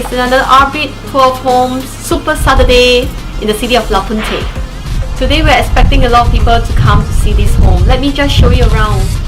It's another RBID Tour of Home Super Saturday in the city of Puente. Today we're expecting a lot of people to come to see this home. Let me just show you around.